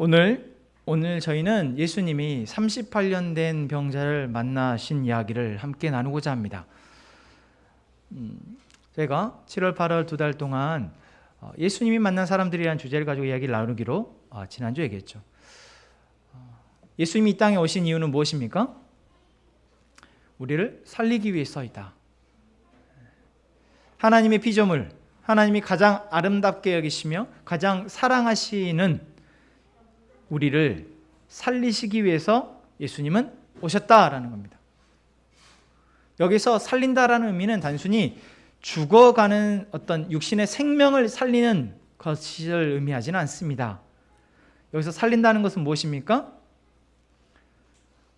오늘 저희는 예수님이 38년 된 병자를 만나신 이야기를 함께 나누고자 합니다. 제가 7월, 8월 2달 동안 예수님이 만난 사람들이라는 주제를 가지고 이야기를 나누기로 지난주 얘기했죠. 예수님이 이 땅에 오신 이유는 무엇입니까? 우리를 살리기 위해서이다. 하나님의 피조물, 하나님이 가장 아름답게 여기시며 가장 사랑하시는 우리를 살리시기 위해서 예수님은 오셨다라는 겁니다. 여기서 살린다라는 의미는 단순히 죽어가는 어떤 육신의 생명을 살리는 것을 의미하지는 않습니다. 여기서 살린다는 것은 무엇입니까?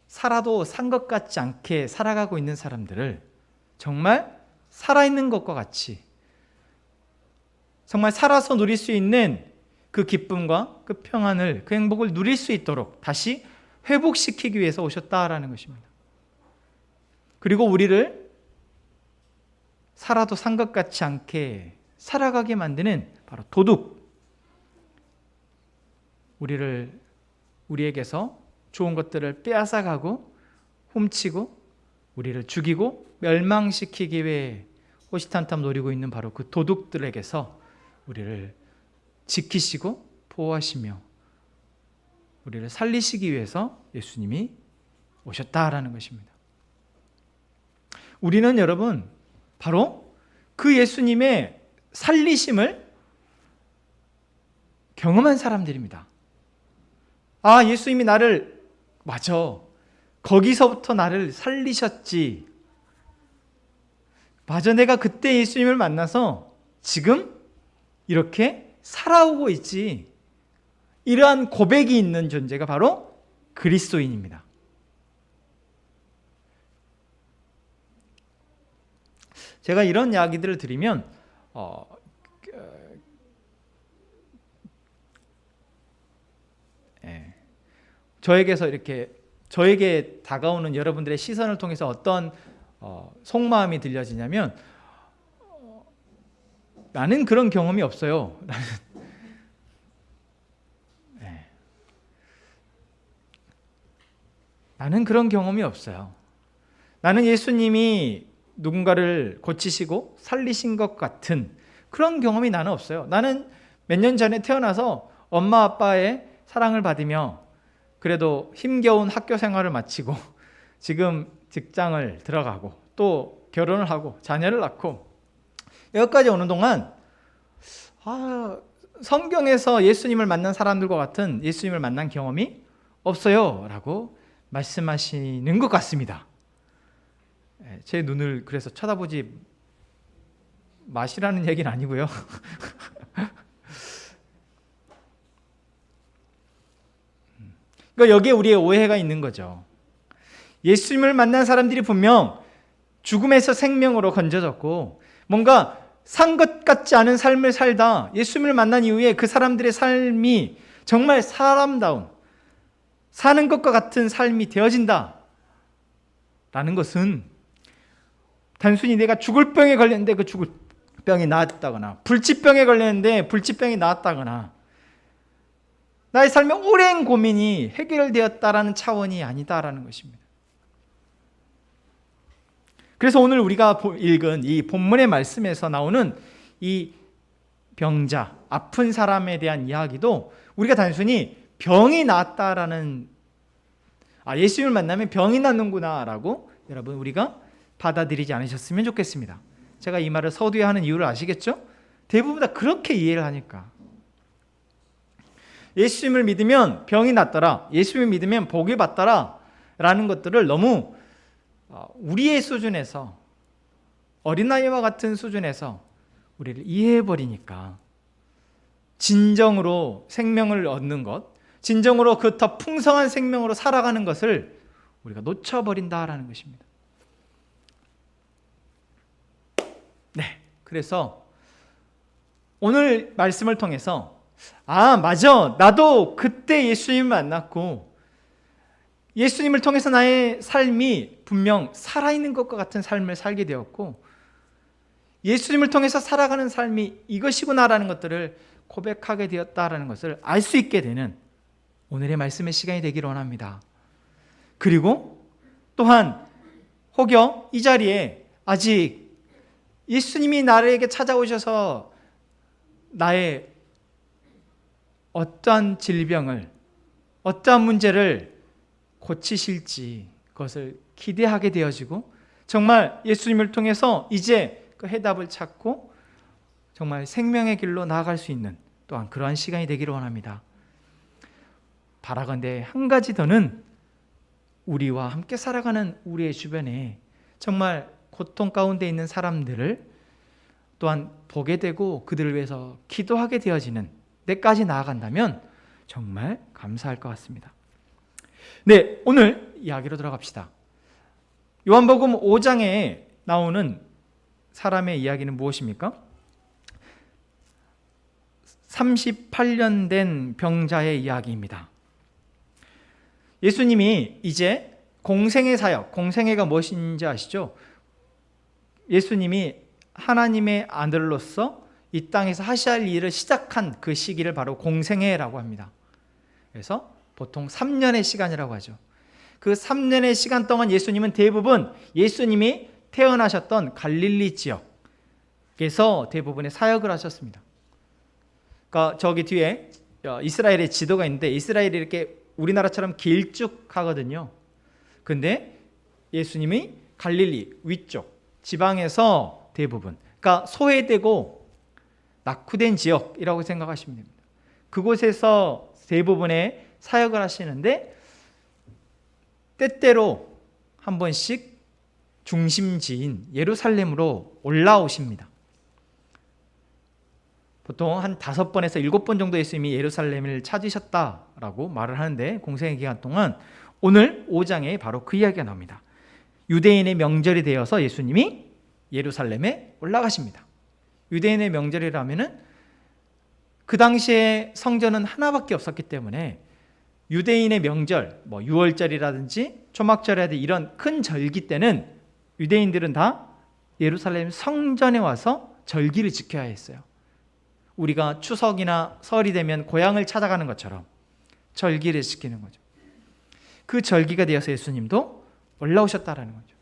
살아도 산 것 같지 않게 살아가고 있는 사람들을 정말 살아있는 것과 같이, 정말 살아서 누릴 수 있는 그 기쁨과 그 평안을, 그 행복을 누릴 수 있도록 다시 회복시키기 위해서 오셨다라는 것입니다. 그리고 우리를 살아도 산 것 같지 않게 살아가게 만드는 바로 도둑, 우리에게서 좋은 것들을 빼앗아가고 훔치고 우리를 죽이고 멸망시키기 위해 호시탄탐 노리고 있는 바로 그 도둑들에게서 우리를 지키시고 보호하시며 우리를 살리시기 위해서 예수님이 오셨다라는 것입니다. 우리는 여러분 바로 그 예수님의 살리심을 경험한 사람들입니다. 아, 예수님이 나를, 맞아, 거기서부터 나를 살리셨지. 맞아, 내가 그때 예수님을 만나서 지금 이렇게 살아오고 있지. 이러한 고백이 있는 존재가 바로 그리스도인입니다. 제가 이런 이야기들을 드리면 저에게 다가오는 여러분들의 시선을 통해서 어떤 속마음이 들려지냐면 나는 그런 경험이 없어요. 나는 그런 경험이 없어요. 나는 예수님이 누군가를 고치시고 살리신 것 같은 그런 경험이 나는 없어요. 나는 몇 년 전에 태어나서 엄마 아빠의 사랑을 받으며 그래도 힘겨운 학교 생활을 마치고 지금 직장을 들어가고 또 결혼을 하고 자녀를 낳고 여기까지 오는 동안 성경에서 예수님을 만난 사람들과 같은 예수님을 만난 경험이 없어요 라고 말씀하시는 것 같습니다. 제 눈을 그래서 쳐다보지 마시라는 얘기는 아니고요. 그러니까 여기에 우리의 오해가 있는 거죠. 예수님을 만난 사람들이 분명 죽음에서 생명으로 건져졌고 뭔가 산 것 같지 않은 삶을 살다 예수님을 만난 이후에 그 사람들의 삶이 정말 사람다운 사는 것과 같은 삶이 되어진다 라는 것은 단순히 내가 죽을 병에 걸렸는데 그 죽을 병이 나았다거나 불치병에 걸렸는데 불치병이 나았다거나 나의 삶의 오랜 고민이 해결되었다라는 차원이 아니다라는 것입니다. 그래서 오늘 우리가 읽은 이 본문의 말씀에서 나오는 이 병자, 아픈 사람에 대한 이야기도 우리가 단순히 병이 낫다라는, 예수님을 만나면 병이 낫는구나 라고 여러분 우리가 받아들이지 않으셨으면 좋겠습니다. 제가 이 말을 서두에 하는 이유를 아시겠죠? 대부분 다 그렇게 이해를 하니까. 예수님을 믿으면 병이 낫더라, 예수님을 믿으면 복을 받더라 라는 것들을 너무 우리의 수준에서, 어린아이와 같은 수준에서 우리를 이해해버리니까 진정으로 생명을 얻는 것, 진정으로 그 더 풍성한 생명으로 살아가는 것을 우리가 놓쳐버린다라는 것입니다. 네, 그래서 오늘 말씀을 통해서 맞아, 나도 그때 예수님을 만났고 예수님을 통해서 나의 삶이 분명 살아있는 것과 같은 삶을 살게 되었고 예수님을 통해서 살아가는 삶이 이것이구나라는 것들을 고백하게 되었다라는 것을 알 수 있게 되는 오늘의 말씀의 시간이 되기를 원합니다. 그리고 또한 혹여 이 자리에 아직 예수님이 나에게 찾아오셔서 나의 어떠한 질병을, 어떠한 문제를 고치실지 그것을 기대하게 되어지고 정말 예수님을 통해서 이제 그 해답을 찾고 정말 생명의 길로 나아갈 수 있는 또한 그러한 시간이 되기를 원합니다. 바라건대 한 가지 더는 우리와 함께 살아가는 우리의 주변에 정말 고통 가운데 있는 사람들을 또한 보게 되고 그들을 위해서 기도하게 되어지는 때까지 나아간다면 정말 감사할 것 같습니다. 네, 오늘 이야기로 들어갑시다. 요한복음 5장에 나오는 사람의 이야기는 무엇입니까? 38년 된 병자의 이야기입니다. 예수님이 이제 공생애 사역, 공생애가 무엇인지 아시죠? 예수님이 하나님의 아들로서 이 땅에서 하셔야 할 일을 시작한 그 시기를 바로 공생애라고 합니다. 그래서 보통 3년의 시간이라고 하죠. 그 3년의 시간 동안 예수님은 대부분 예수님이 태어나셨던 갈릴리 지역에서 대부분의 사역을 하셨습니다. 그러니까 저기 뒤에 이스라엘의 지도가 있는데 이스라엘이 이렇게 우리나라처럼 길쭉하거든요. 근데 예수님이 갈릴리 위쪽 지방에서 대부분, 그러니까 소외되고 낙후된 지역이라고 생각하시면 됩니다. 그곳에서 대부분의 사역을 하시는데 때때로 한 번씩 중심지인 예루살렘으로 올라오십니다. 보통 한 5번에서 7번 정도 예수님이 예루살렘을 찾으셨다라고 말을 하는데 공생의 기간 동안 오늘 5장에 바로 그 이야기가 나옵니다. 유대인의 명절이 되어서 예수님이 예루살렘에 올라가십니다. 유대인의 명절이라면은 그 당시에 성전은 하나밖에 없었기 때문에 유대인의 명절, 뭐 유월절이라든지 초막절이라든지 이런 큰 절기 때는 유대인들은 다 예루살렘 성전에 와서 절기를 지켜야 했어요. 우리가 추석이나 설이 되면 고향을 찾아가는 것처럼 절기를 지키는 거죠. 그 절기가 되어서 예수님도 올라오셨다라는 거죠.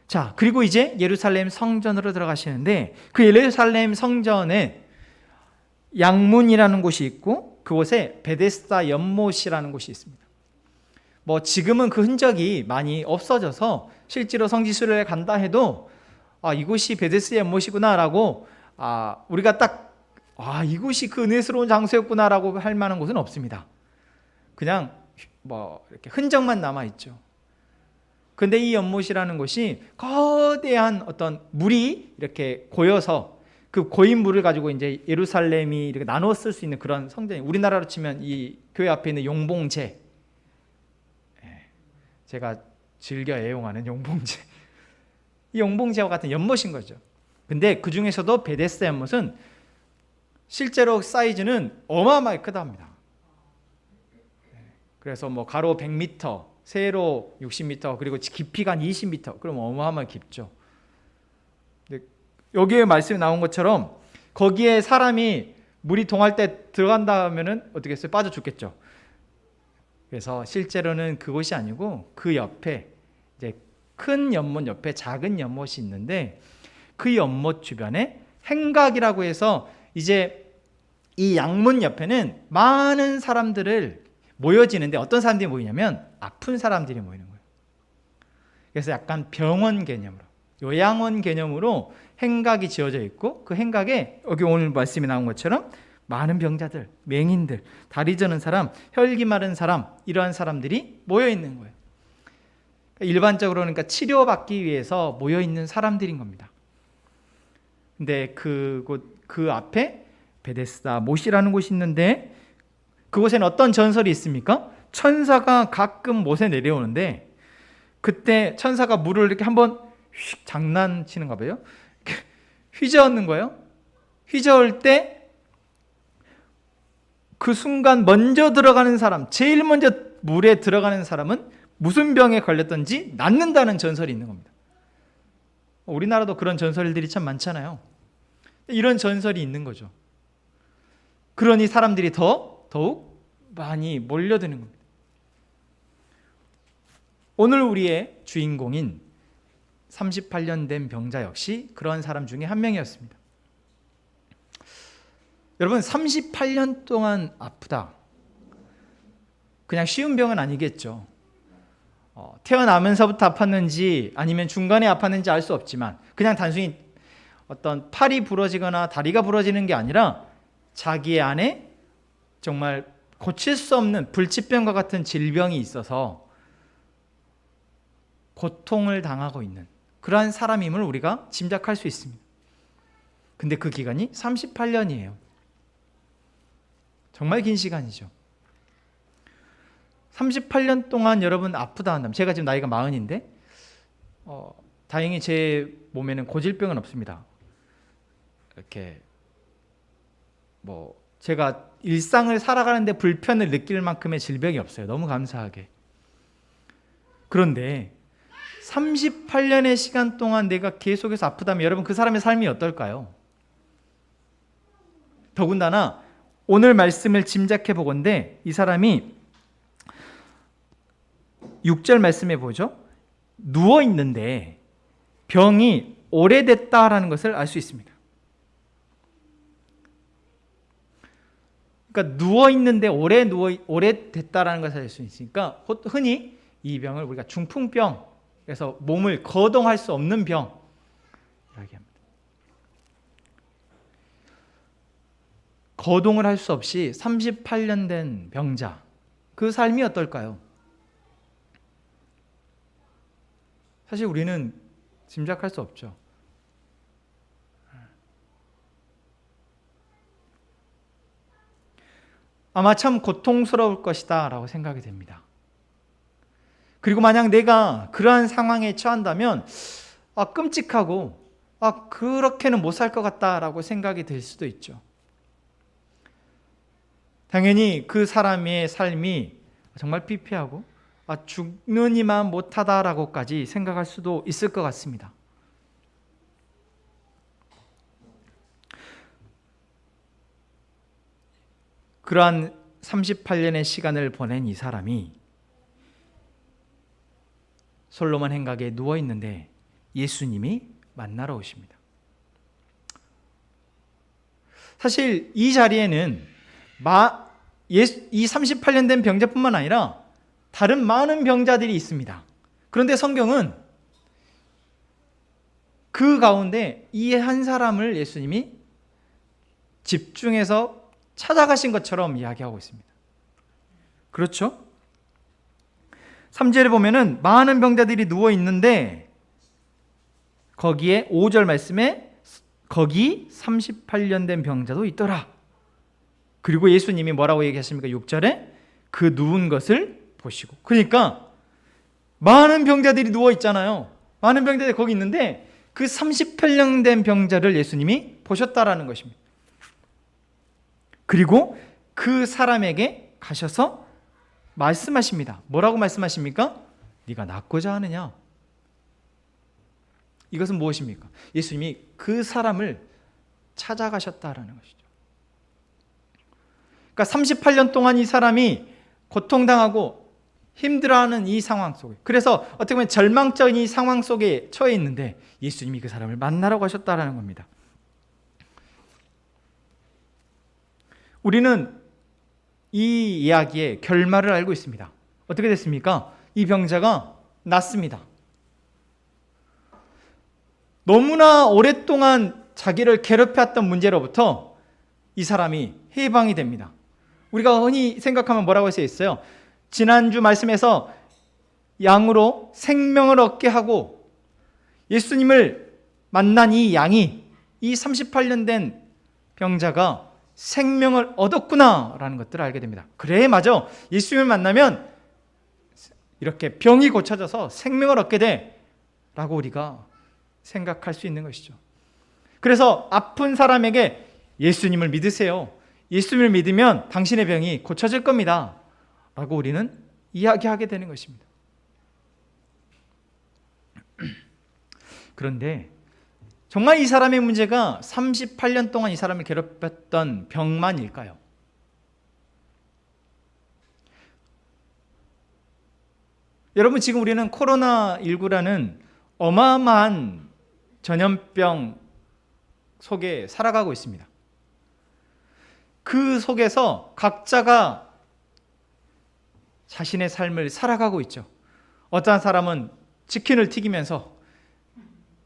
자, 그리고 이제 예루살렘 성전으로 들어가시는데 그 예루살렘 성전에 양문이라는 곳이 있고 그곳에 베데스다 연못이라는 곳이 있습니다. 뭐 지금은 그 흔적이 많이 없어져서 실제로 성지순례를 간다 해도 이곳이 베데스다 연못이구나라고 우리가 딱 이곳이 그 은혜스러운 장소였구나라고 할 만한 곳은 없습니다. 그냥 뭐 이렇게 흔적만 남아 있죠. 근데 이 연못이라는 곳이 거대한 어떤 물이 이렇게 고여서 그 고인 물을 가지고 이제 예루살렘이 이렇게 나눠 쓸 수 있는 그런 성전이, 우리나라로 치면 이 교회 앞에 있는 용봉제, 제가 즐겨 애용하는 용봉제, 이 용봉제와 같은 연못인 거죠. 근데 그 중에서도 베데스다 연못은 실제로 사이즈는 어마어마하게 크다 합니다. 그래서 뭐 가로 100m, 세로 60m, 그리고 깊이가 한 20m, 그럼 어마어마하게 깊죠. 근데 여기에 말씀이 나온 것처럼 거기에 사람이 물이 동할 때 들어간다 하면은 어떻게 했어요? 빠져 죽겠죠. 그래서 실제로는 그곳이 아니고 그 옆에 이제 큰 연못 옆에 작은 연못이 있는데 그 연못 주변에 행각이라고 해서 이제 이 양문 옆에는 많은 사람들을 모여지는데 어떤 사람들이 모이냐면 아픈 사람들이 모이는 거예요. 그래서 약간 병원 개념으로, 요양원 개념으로 행각이 지어져 있고 그 행각에 여기 오늘 말씀이 나온 것처럼 많은 병자들, 맹인들, 다리 저는 사람, 혈기 마른 사람, 이러한 사람들이 모여 있는 거예요. 일반적으로 그러니까 치료받기 위해서 모여 있는 사람들인 겁니다. 근데 그 앞에 베데스다 못이라는 곳이 있는데 그곳에는 어떤 전설이 있습니까? 천사가 가끔 못에 내려오는데 그때 천사가 물을 이렇게 한번 휙 장난치는가 봐요. 휘저었는 거예요. 휘저을 때 그 순간 먼저 들어가는 사람, 제일 먼저 물에 들어가는 사람은 무슨 병에 걸렸던지 낫는다는 전설이 있는 겁니다. 우리나라도 그런 전설들이 참 많잖아요. 이런 전설이 있는 거죠. 그러니 사람들이 더욱 많이 몰려드는 겁니다. 오늘 우리의 주인공인 38년 된 병자 역시 그런 사람 중에 한 명이었습니다. 여러분, 38년 동안 아프다. 그냥 쉬운 병은 아니겠죠. 태어나면서부터 아팠는지 아니면 중간에 아팠는지 알 수 없지만 그냥 단순히 어떤 팔이 부러지거나 다리가 부러지는 게 아니라 자기 안에 정말 고칠 수 없는 불치병과 같은 질병이 있어서 고통을 당하고 있는 그러한 사람임을 우리가 짐작할 수 있습니다. 근데 그 기간이 38년이에요. 정말 긴 시간이죠. 38년 동안 여러분 아프다 한다면, 제가 지금 나이가 40인데 다행히 제 몸에는 고질병은 없습니다. 이렇게 제가 일상을 살아가는데 불편을 느낄 만큼의 질병이 없어요. 너무 감사하게. 그런데 38년의 시간 동안 내가 계속해서 아프다면 여러분 그 사람의 삶이 어떨까요? 더군다나 오늘 말씀을 짐작해 보건대 이 사람이 6절 말씀해 보죠. 누워 있는데 병이 오래됐다라는 것을 알 수 있습니다. 그러니까 누워 있는데 오래됐다라는 것을 알 수 있으니까 흔히 이 병을 우리가 중풍병, 그래서 몸을 거동할 수 없는 병 이야기합니다. 거동을 할 수 없이 38년 된 병자, 그 삶이 어떨까요? 사실 우리는 짐작할 수 없죠. 아마 참 고통스러울 것이다 라고 생각이 됩니다. 그리고 만약 내가 그러한 상황에 처한다면 끔찍하고 그렇게는 못 살 것 같다라고 생각이 들 수도 있죠. 당연히 그 사람의 삶이 정말 피폐하고 죽느니만 못하다라고까지 생각할 수도 있을 것 같습니다. 그러한 38년의 시간을 보낸 이 사람이 솔로몬 행각에 누워 있는데 예수님이 만나러 오십니다. 사실 이 자리에는 이 38년 된 병자뿐만 아니라 다른 많은 병자들이 있습니다. 그런데 성경은 그 가운데 이 한 사람을 예수님이 집중해서 찾아가신 것처럼 이야기하고 있습니다. 그렇죠? 3절에 보면은 많은 병자들이 누워 있는데 거기에 5절 말씀에 거기 38년 된 병자도 있더라. 그리고 예수님이 뭐라고 얘기하십니까? 6절에 그 누운 것을 보시고. 그러니까 많은 병자들이 누워 있잖아요. 많은 병자들이 거기 있는데 그 38년 된 병자를 예수님이 보셨다라는 것입니다. 그리고 그 사람에게 가셔서 말씀하십니다. 뭐라고 말씀하십니까? 네가 낫고자 하느냐? 이것은 무엇입니까? 예수님이 그 사람을 찾아가셨다라는 것이죠. 그러니까 38년 동안 이 사람이 고통당하고 힘들어하는 이 상황 속에, 그래서 어떻게 보면 절망적인 이 상황 속에 처해 있는데 예수님이 그 사람을 만나러 가셨다라는 겁니다. 우리는 이 이야기의 결말을 알고 있습니다. 어떻게 됐습니까? 이 병자가 낫습니다. 너무나 오랫동안 자기를 괴롭혔던 문제로부터 이 사람이 해방이 됩니다. 우리가 흔히 생각하면 뭐라고 써 있어요? 지난주 말씀에서 양으로 생명을 얻게 하고 예수님을 만난 이 양이 이 38년 된 병자가 생명을 얻었구나라는 것들을 알게 됩니다. 그래, 맞아. 예수님을 만나면 이렇게 병이 고쳐져서 생명을 얻게 돼 라고 우리가 생각할 수 있는 것이죠. 그래서 아픈 사람에게 예수님을 믿으세요. 예수님을 믿으면 당신의 병이 고쳐질 겁니다 라고 우리는 이야기하게 되는 것입니다. 그런데 정말 이 사람의 문제가 38년 동안 이 사람을 괴롭혔던 병만일까요? 여러분, 지금 우리는 코로나19라는 어마어마한 전염병 속에 살아가고 있습니다. 그 속에서 각자가 자신의 삶을 살아가고 있죠. 어떠한 사람은 치킨을 튀기면서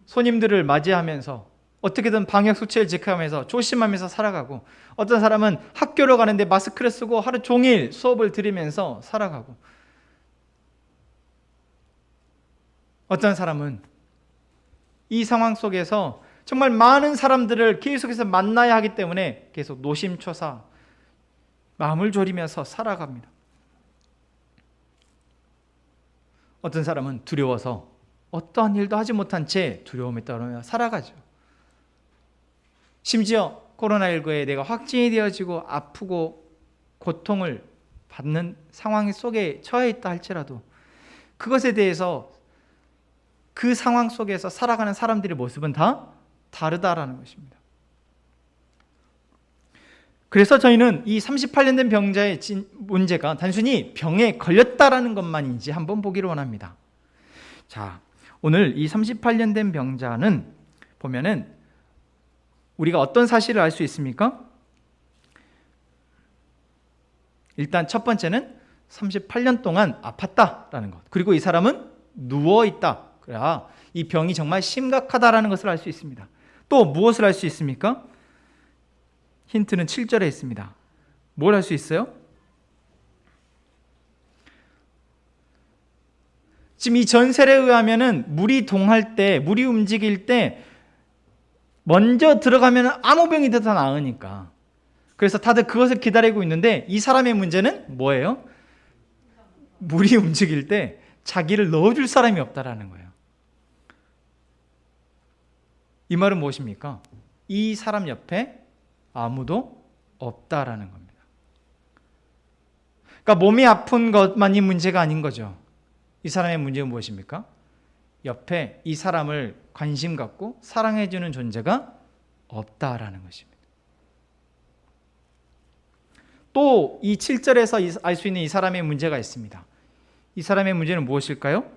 손님들을 맞이하면서 어떻게든 방역 수칙을 지켜가면서 조심하면서 살아가고, 어떤 사람은 학교로 가는데 마스크를 쓰고 하루 종일 수업을 들으면서 살아가고, 어떤 사람은 이 상황 속에서 정말 많은 사람들을 계속해서 만나야 하기 때문에 계속 노심초사 마음을 졸이면서 살아갑니다. 어떤 사람은 두려워서 어떠한 일도 하지 못한 채 두려움에 떨며 살아가죠. 심지어 코로나19에 내가 확진이 되어지고 아프고 고통을 받는 상황 속에 처해 있다 할지라도 그것에 대해서 그 상황 속에서 살아가는 사람들의 모습은 다 다르다라는 것입니다. 그래서 저희는 이 38년 된 병자의 문제가 단순히 병에 걸렸다라는 것만인지 한번 보기를 원합니다. 자, 오늘 이 38년 된 병자는 보면은 우리가 어떤 사실을 알 수 있습니까? 일단 첫 번째는 38년 동안 아팠다라는 것. 그리고 이 사람은 누워있다. 그래야 이 병이 정말 심각하다라는 것을 알 수 있습니다. 또 무엇을 알 수 있습니까? 힌트는 7절에 있습니다. 뭘 할 수 있어요? 지금 이 전설에 의하면은 물이 동할 때, 물이 움직일 때 먼저 들어가면 아무 병이든 다 나으니까. 그래서 다들 그것을 기다리고 있는데 이 사람의 문제는 뭐예요? 물이 움직일 때 자기를 넣어줄 사람이 없다라는 거예요. 이 말은 무엇입니까? 이 사람 옆에 아무도 없다라는 겁니다. 그러니까 몸이 아픈 것만이 문제가 아닌 거죠. 이 사람의 문제는 무엇입니까? 옆에 이 사람을 관심 갖고 사랑해주는 존재가 없다라는 것입니다. 또 이 7절에서 알 수 있는 이 사람의 문제가 있습니다. 이 사람의 문제는 무엇일까요?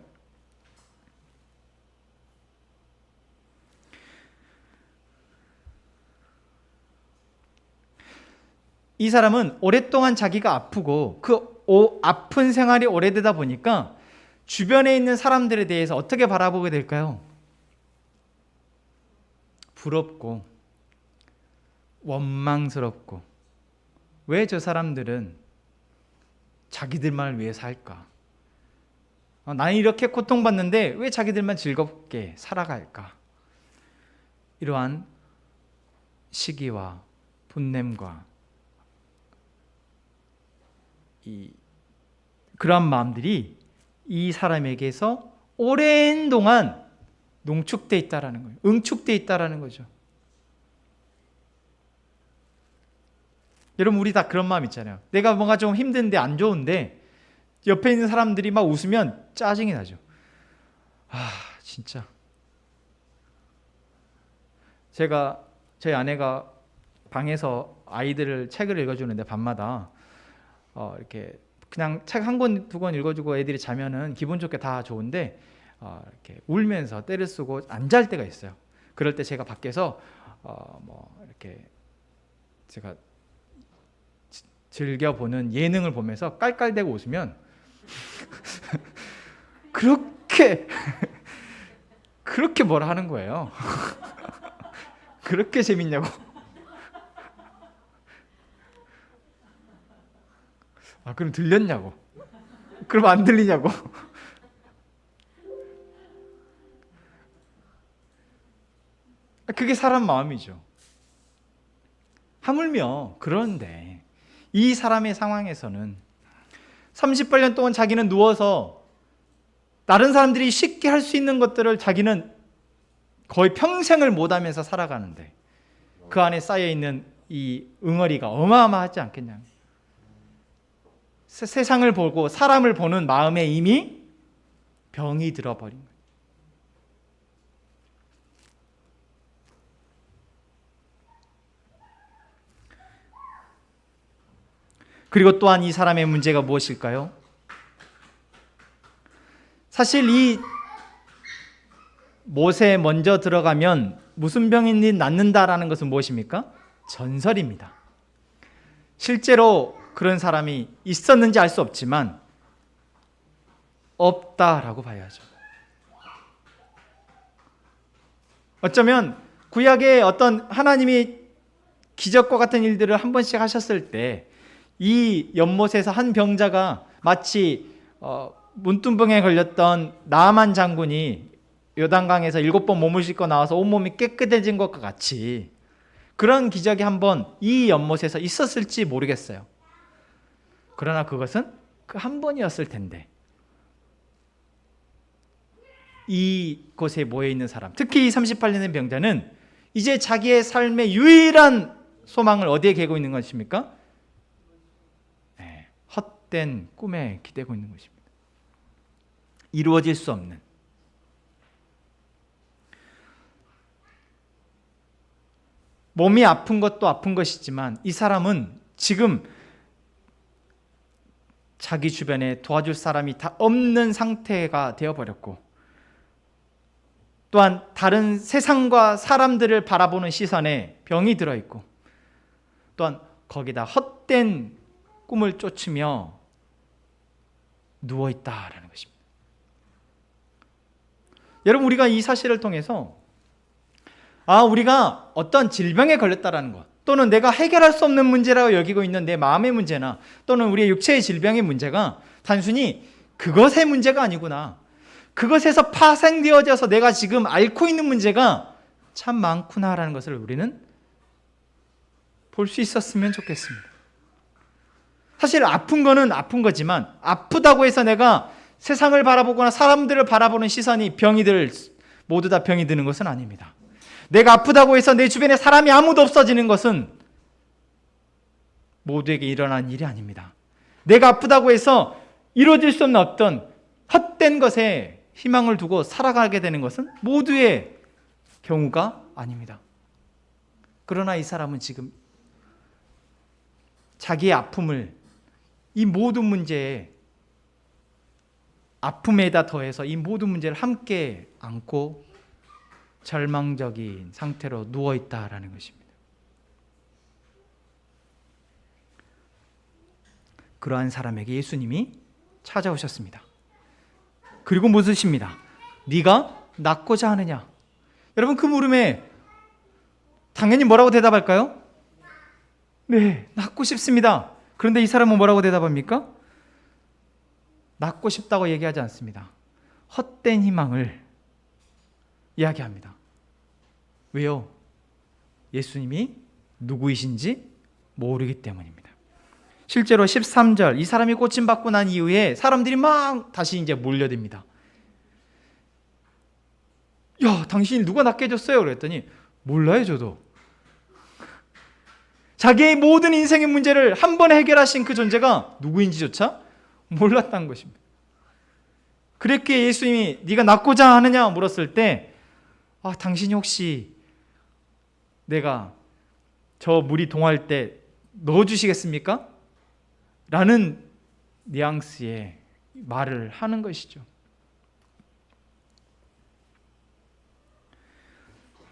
이 사람은 오랫동안 자기가 아프고 그 아픈 생활이 오래되다 보니까 주변에 있는 사람들에 대해서 어떻게 바라보게 될까요? 부럽고 원망스럽고, 왜 저 사람들은 자기들만을 위해 살까? 나는 이렇게 고통받는데 왜 자기들만 즐겁게 살아갈까? 이러한 시기와 분냄과 그러한 마음들이 이 사람에게서 오랜 동안 농축되어 있다라는 거예요. 응축되어 있다라는 거죠. 여러분, 우리 다 그런 마음 있잖아요. 내가 뭔가 좀 힘든데 안 좋은데 옆에 있는 사람들이 막 웃으면 짜증이 나죠. 진짜. 저희 아내가 방에서 아이들을 책을 읽어주는데 밤마다 이렇게 그냥 책 한 권, 두 권 읽어주고 애들이 자면은 기분 좋게 다 좋은데 이렇게 울면서 떼를 쓰고 안 잘 때가 있어요. 그럴 때 제가 밖에서 이렇게 제가 즐겨보는 예능을 보면서 깔깔대고 웃으면 그렇게 뭐라 하는 거예요. 그렇게 재밌냐고. 그럼 들렸냐고. 그럼 안 들리냐고. 그게 사람 마음이죠. 하물며 그런데 이 사람의 상황에서는 38년 동안 자기는 누워서 다른 사람들이 쉽게 할 수 있는 것들을 자기는 거의 평생을 못하면서 살아가는데 그 안에 쌓여있는 이 응어리가 어마어마하지 않겠냐. 세상을 보고 사람을 보는 마음에 이미 병이 들어버린 거예요. 그리고 또한 이 사람의 문제가 무엇일까요? 사실 이 못에 먼저 들어가면 무슨 병이 낫는다라는 것은 무엇입니까? 전설입니다. 실제로 그런 사람이 있었는지 알 수 없지만 없다라고 봐야죠. 어쩌면 구약의 어떤 하나님이 기적과 같은 일들을 한 번씩 하셨을 때 이 연못에서 한 병자가 마치 문둥병에 걸렸던 나아만 장군이 요단강에서 7번 몸을 씻고 나와서 온몸이 깨끗해진 것과 같이 그런 기적이 한번 이 연못에서 있었을지 모르겠어요. 그러나 그것은 그 한 번이었을 텐데 이곳에 모여있는 사람, 특히 이 38년의 병자는 이제 자기의 삶의 유일한 소망을 어디에 개고 있는 것입니까? 헛된 꿈에 기대고 있는 것입니다. 이루어질 수 없는. 몸이 아픈 것도 아픈 것이지만 이 사람은 지금 자기 주변에 도와줄 사람이 다 없는 상태가 되어버렸고, 또한 다른 세상과 사람들을 바라보는 시선에 병이 들어있고, 또한 거기다 헛된 꿈을 쫓으며 누워있다라는 것입니다. 여러분, 우리가 이 사실을 통해서 우리가 어떤 질병에 걸렸다라는 것, 또는 내가 해결할 수 없는 문제라고 여기고 있는 내 마음의 문제나 또는 우리의 육체의 질병의 문제가 단순히 그것의 문제가 아니구나, 그것에서 파생되어져서 내가 지금 앓고 있는 문제가 참 많구나라는 것을 우리는 볼 수 있었으면 좋겠습니다. 사실 아픈 거는 아픈 거지만 아프다고 해서 내가 세상을 바라보거나 사람들을 바라보는 시선이 모두 다 병이 드는 것은 아닙니다. 내가 아프다고 해서 내 주변에 사람이 아무도 없어지는 것은 모두에게 일어난 일이 아닙니다. 내가 아프다고 해서 이루어질 수 없는 어떤 헛된 것에 희망을 두고 살아가게 되는 것은 모두의 경우가 아닙니다. 그러나 이 사람은 지금 자기의 아픔을, 이 모든 문제에 아픔에다 더해서 이 모든 문제를 함께 안고 절망적인 상태로 누워있다라는 것입니다. 그러한 사람에게 예수님이 찾아오셨습니다. 그리고 묻으십니다. 네가 낫고자 하느냐? 여러분, 그 물음에 당연히 뭐라고 대답할까요? 네, 낫고 싶습니다. 그런데 이 사람은 뭐라고 대답합니까? 낫고 싶다고 얘기하지 않습니다. 헛된 희망을 이야기합니다. 왜요? 예수님이 누구이신지 모르기 때문입니다. 실제로 13절, 이 사람이 고침받고 난 이후에 사람들이 막 다시 이제 몰려듭니다. 야, 당신이 누가 낫게 해줬어요? 그랬더니 몰라요, 저도. 자기의 모든 인생의 문제를 한 번에 해결하신 그 존재가 누구인지조차 몰랐다는 것입니다. 그랬기에 예수님이 네가 낫고자 하느냐 물었을 때 당신이 혹시 내가 저 물이 동할 때 넣어주시겠습니까? 라는 뉘앙스의 말을 하는 것이죠.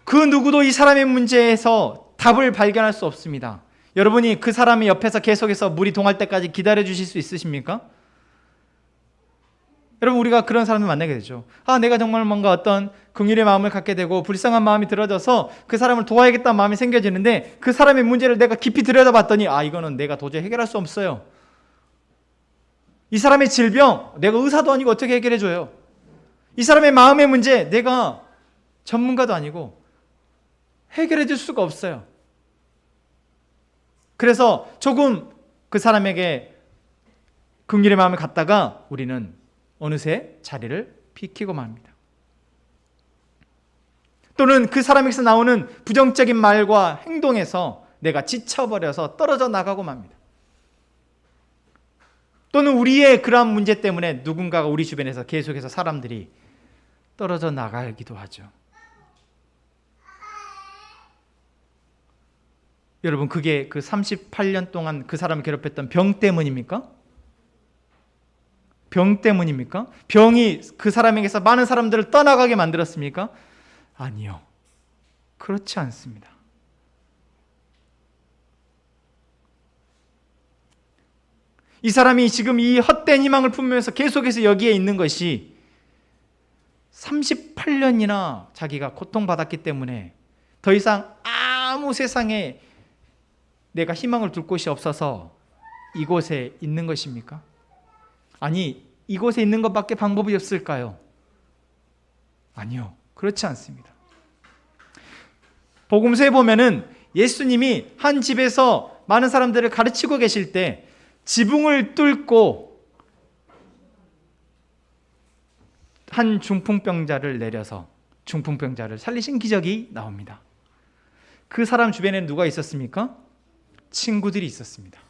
그 누구도 이 사람의 문제에서 답을 발견할 수 없습니다. 여러분이 그 사람의 옆에서 계속해서 물이 동할 때까지 기다려 주실 수 있으십니까? 여러분, 우리가 그런 사람을 만나게 되죠. 내가 정말 뭔가 어떤 긍휼의 마음을 갖게 되고 불쌍한 마음이 들어져서 그 사람을 도와야겠다는 마음이 생겨지는데 그 사람의 문제를 내가 깊이 들여다봤더니 이거는 내가 도저히 해결할 수 없어요. 이 사람의 질병, 내가 의사도 아니고 어떻게 해결해 줘요? 이 사람의 마음의 문제, 내가 전문가도 아니고 해결해 줄 수가 없어요. 그래서 조금 그 사람에게 긍휼의 마음을 갖다가 우리는 어느새 자리를 비키고 맙니다. 또는 그 사람에게서 나오는 부정적인 말과 행동에서 내가 지쳐버려서 떨어져 나가고 맙니다. 또는 우리의 그러한 문제 때문에 누군가가 우리 주변에서 계속해서 사람들이 떨어져 나가기도 하죠. 여러분, 그게 그 38년 동안 그 사람을 괴롭혔던 병 때문입니까? 병 때문입니까? 병이 그 사람에게서 많은 사람들을 떠나가게 만들었습니까? 아니요. 그렇지 않습니다. 이 사람이 지금 이 헛된 희망을 품으면서 계속해서 여기에 있는 것이 38년이나 자기가 고통받았기 때문에 더 이상 아무 세상에 내가 희망을 둘 곳이 없어서 이곳에 있는 것입니까? 아니, 이곳에 있는 것밖에 방법이 없을까요? 아니요, 그렇지 않습니다. 복음서에 보면은 예수님이 한 집에서 많은 사람들을 가르치고 계실 때 지붕을 뚫고 한 중풍병자를 내려서 중풍병자를 살리신 기적이 나옵니다. 그 사람 주변에는 누가 있었습니까? 친구들이 있었습니다.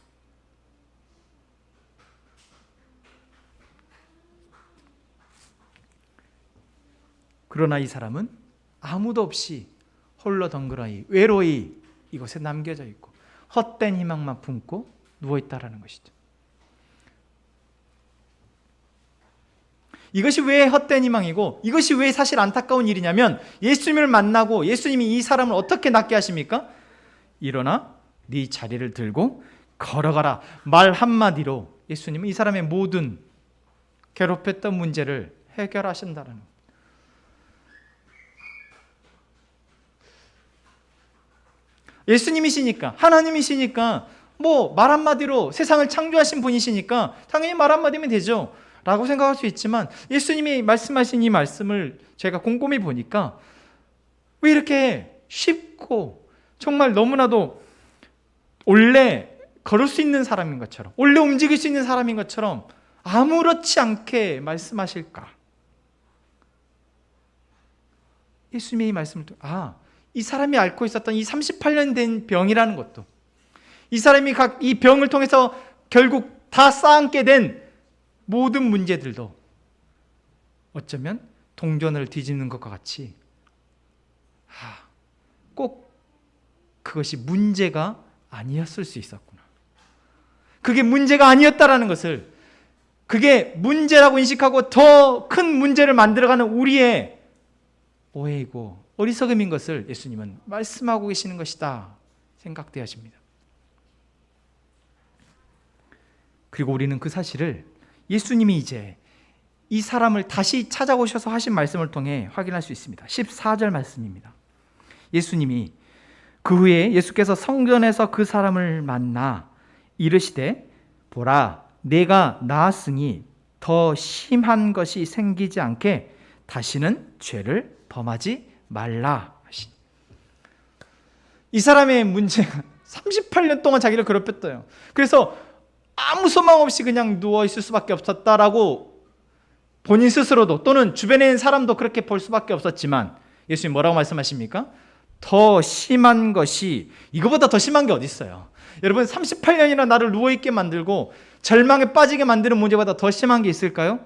그러나 이 사람은 아무도 없이 홀로 덩그러니 외로이 이곳에 남겨져 있고 헛된 희망만 품고 누워있다라는 것이죠. 이것이 왜 헛된 희망이고 이것이 왜 사실 안타까운 일이냐면 예수님을 만나고 예수님이 이 사람을 어떻게 낫게 하십니까? 일어나 네 자리를 들고 걸어가라 말 한마디로 예수님은 이 사람의 모든 괴롭혔던 문제를 해결하신다는 것. 예수님이시니까 하나님이시니까 뭐 말 한마디로 세상을 창조하신 분이시니까 당연히 말 한마디면 되죠 라고 생각할 수 있지만 예수님이 말씀하신 이 말씀을 제가 곰곰이 보니까 왜 이렇게 쉽고 정말 너무나도 원래 걸을 수 있는 사람인 것처럼 원래 움직일 수 있는 사람인 것처럼 아무렇지 않게 말씀하실까? 예수님의 이 말씀을 이 사람이 앓고 있었던 이 38년 된 병이라는 것도 이 사람이 이 병을 통해서 결국 다 쌓게 된 모든 문제들도 어쩌면 동전을 뒤집는 것과 같이 꼭 그것이 문제가 아니었을 수 있었구나. 그게 문제가 아니었다라는 것을 그게 문제라고 인식하고 더 큰 문제를 만들어가는 우리의 오해이고 어리석음인 것을 예수님은 말씀하고 계시는 것이다 생각되어집니다. 그리고 우리는 그 사실을 예수님이 이제 이 사람을 다시 찾아오셔서 하신 말씀을 통해 확인할 수 있습니다. 14절 말씀입니다. 예수님이 그 후에 예수께서 성전에서 그 사람을 만나 이르시되 보라 내가 나았으니 더 심한 것이 생기지 않게 다시는 죄를 범하지 말라 하시니. 이 사람의 문제가 38년 동안 자기를 괴롭혔대요. 그래서 아무 소망 없이 그냥 누워있을 수밖에 없었다라고 본인 스스로도 또는 주변에 있는 사람도 그렇게 볼 수밖에 없었지만 예수님 뭐라고 말씀하십니까? 더 심한 것이, 이거보다 더 심한 게 어디 있어요? 여러분 38년이나 나를 누워있게 만들고 절망에 빠지게 만드는 문제보다 더 심한 게 있을까요?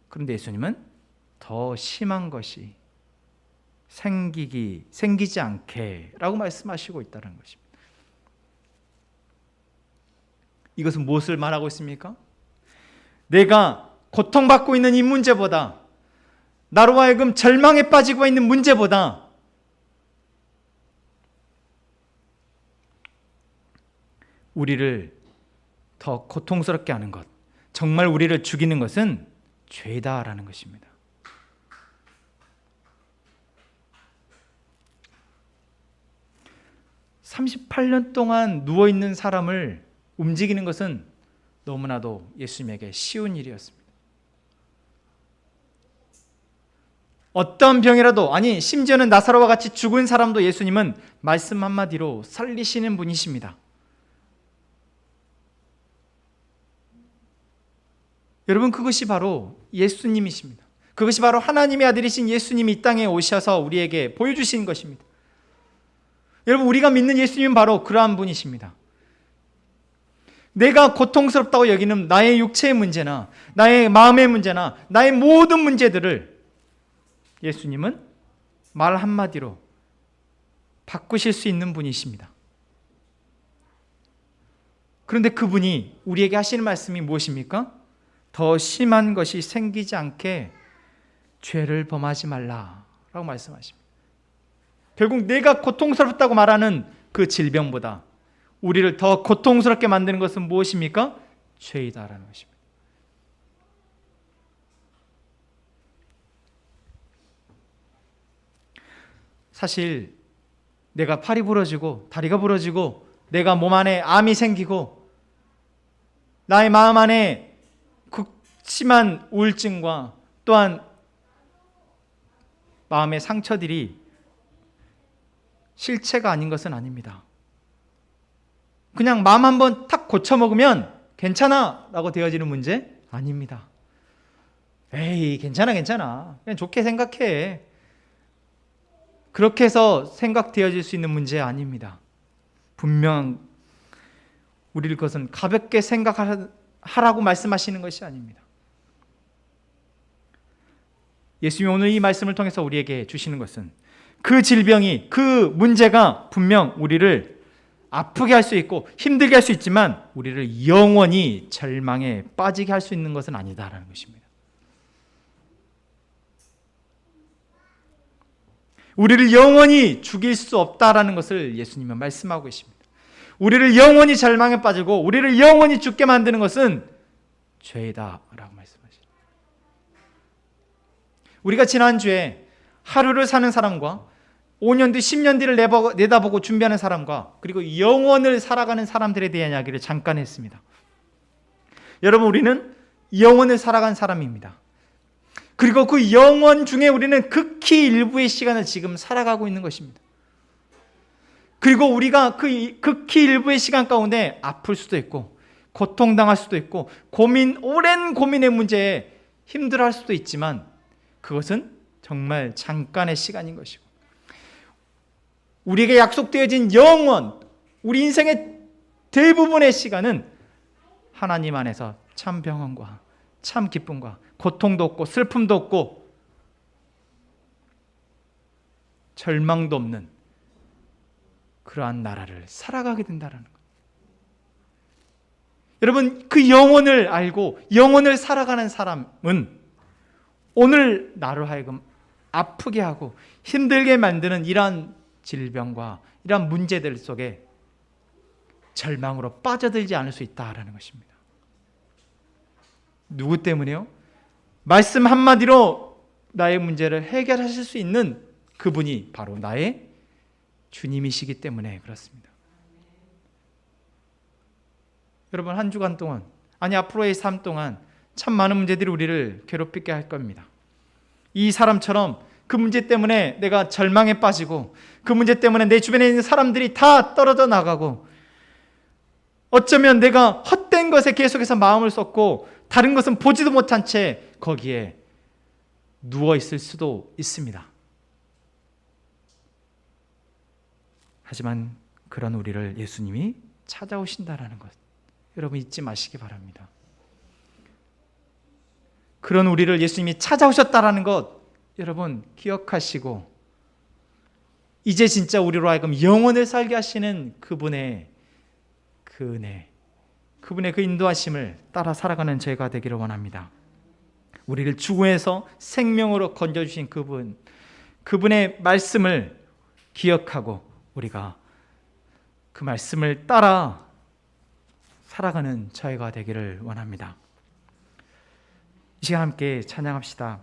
그런데 예수님은 더 심한 것이 생기지 않게 라고 말씀하시고 있다는 것입니다. 이것은 무엇을 말하고 있습니까? 내가 고통받고 있는 이 문제보다 나로 하여금 절망에 빠지고 있는 문제보다 우리를 더 고통스럽게 하는 것, 정말 우리를 죽이는 것은 죄다라는 것입니다. (38년) 동안 누워있는 사람을 움직이는 것은 너무나도 예수님에게 쉬운 일이었습니다. 어떤 병이라도, 아니 심지어는 나사로와 같이 죽은 사람도 예수님은 말씀 한마디로 살리시는 분이십니다. 여러분, 그것이 바로 예수님이십니다. 그것이 바로 하나님의 아들이신 예수님이 이 땅에 오셔서 우리에게 보여주신 것입니다. 여러분, 우리가 믿는 예수님은 바로 그러한 분이십니다. 내가 고통스럽다고 여기는 나의 육체의 문제나 나의 마음의 문제나 나의 모든 문제들을 예수님은 말 한마디로 바꾸실 수 있는 분이십니다. 그런데 그분이 우리에게 하시는 말씀이 무엇입니까? 더 심한 것이 생기지 않게 죄를 범하지 말라라고 말씀하십니다. 결국 내가 고통스럽다고 말하는 그 질병보다 우리를 더 고통스럽게 만드는 것은 무엇입니까? 죄이다라는 것입니다. 사실 내가 팔이 부러지고 다리가 부러지고 내가 몸 안에 암이 생기고 나의 마음 안에 극심한 우울증과 또한 마음의 상처들이 실체가 아닌 것은 아닙니다. 그냥 마음 한번 탁 고쳐먹으면 괜찮아 라고 되어지는 문제 아닙니다. 에이 괜찮아 그냥 좋게 생각해. 그렇게 해서 생각되어질 수 있는 문제 아닙니다. 분명 우리를 그것은 가볍게 생각하라고 말씀하시는 것이 아닙니다. 예수님이 오늘 이 말씀을 통해서 우리에게 주시는 것은 그 질병이, 그 문제가 분명 우리를 아프게 할 수 있고 힘들게 할 수 있지만 우리를 영원히 절망에 빠지게 할 수 있는 것은 아니다라는 것입니다. 우리를 영원히 죽일 수 없다라는 것을 예수님은 말씀하고 계십니다. 우리를 영원히 절망에 빠지고 우리를 영원히 죽게 만드는 것은 죄다라고 말씀하십니다. 우리가 지난주에 하루를 사는 사람과 5년 뒤, 10년 뒤를 내다보고 준비하는 사람과 그리고 영원을 살아가는 사람들에 대한 이야기를 잠깐 했습니다. 여러분, 우리는 영원을 살아가는 사람입니다. 그리고 그 영원 중에 우리는 극히 일부의 시간을 지금 살아가고 있는 것입니다. 그리고 우리가 그 극히 일부의 시간 가운데 아플 수도 있고 고통당할 수도 있고 오랜 고민의 문제에 힘들어할 수도 있지만 그것은 정말 잠깐의 시간인 것이고 우리에게 약속되어진 영원, 우리 인생의 대부분의 시간은 하나님 안에서 참 평안과 참 기쁨과 고통도 없고 슬픔도 없고 절망도 없는 그러한 나라를 살아가게 된다는 것. 여러분, 그 영혼을 알고 영혼을 살아가는 사람은 오늘 나를 하여금 아프게 하고 힘들게 만드는 이러한 질병과 이러한 문제들 속에 절망으로 빠져들지 않을 수 있다라는 것입니다. 누구 때문에요? 말씀 한마디로 나의 문제를 해결하실 수 있는 그분이 바로 나의 주님이시기 때문에 그렇습니다. 여러분, 한 주간 동안, 아니 앞으로의 삶 동안 참 많은 문제들이 우리를 괴롭히게 할 겁니다. 이 사람처럼 그 문제 때문에 내가 절망에 빠지고 그 문제 때문에 내 주변에 있는 사람들이 다 떨어져 나가고 어쩌면 내가 헛된 것에 계속해서 마음을 쏟고 다른 것은 보지도 못한 채 거기에 누워 있을 수도 있습니다. 하지만 그런 우리를 예수님이 찾아오신다라는 것 여러분 잊지 마시기 바랍니다. 그런 우리를 예수님이 찾아오셨다라는 것 여러분 기억하시고 이제 진짜 우리로 하여금 영원을 살게 하시는 그분의 그 은혜, 그분의 그 인도하심을 따라 살아가는 저희가 되기를 원합니다. 우리를 죽음에서 생명으로 건져주신 그분의 말씀을 기억하고 우리가 그 말씀을 따라 살아가는 저희가 되기를 원합니다. 이 시간 함께 찬양합시다.